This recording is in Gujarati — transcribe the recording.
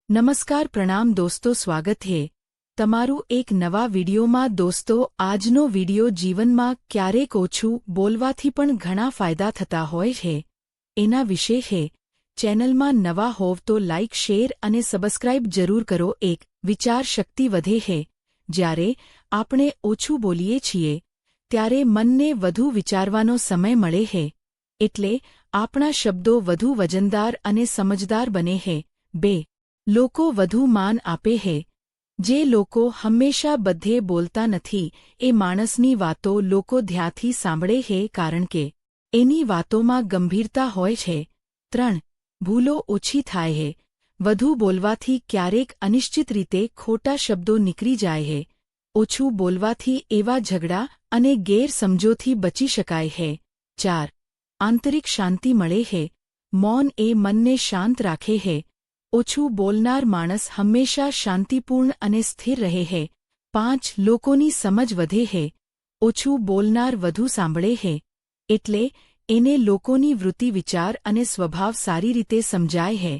નમસ્કાર પ્રણામ દોસ્તો, સ્વાગત છે તમારું એક નવા વિડિયોમાં। દોસ્તો, આજનો વિડિયો જીવનમાં ક્યારેક ઓછું બોલવાથી પણ ઘણા ફાયદા થતા હોય છે એના વિશે છે। ચેનલમાં નવા હોવ તો લાઇક, શેર અને સબસ્ક્રાઇબ જરૂર કરો। એક વિચાર શક્તિ વધે છે। જ્યારે આપણે ઓછું બોલીએ છીએ ત્યારે મનને વધુ વિચારવાનો સમય મળે છે, એટલે આપણા શબ્દો વધુ વજનદાર અને સમજદાર બને છે। 2. લોકો વધુ માન આપે છે। જે લોકો હંમેશા બધે બોલતા નથી એ માણસની વાતો લોકો ધ્યાનથી સાંભળે છે, કારણ કે એની વાતોમાં ગંભીરતા હોય છે। 3. ભૂલો ઓછી થાય છે। વધુ બોલવાથી ક્યારેક અનિશ્ચિત રીતે ખોટા શબ્દો નીકળી જાય છે। ઓછું બોલવાથી એવા ઝઘડા અને ગેરસમજોથી બચી શકાય છે। 4. આંતરિક શાંતિ મળે છે। મૌન એ મનને શાંત રાખે છે। ઓછું બોલનાર માણસ હંમેશા શાંતિપૂર્ણ અને સ્થિર રહે છે। 5. લોકોની સમજ વધે છે। ઓછું બોલનાર વધુ સાંભળે છે, એટલે એને લોકોની વૃત્તિ, વિચાર અને સ્વભાવ સારી રીતે સમજાય છે।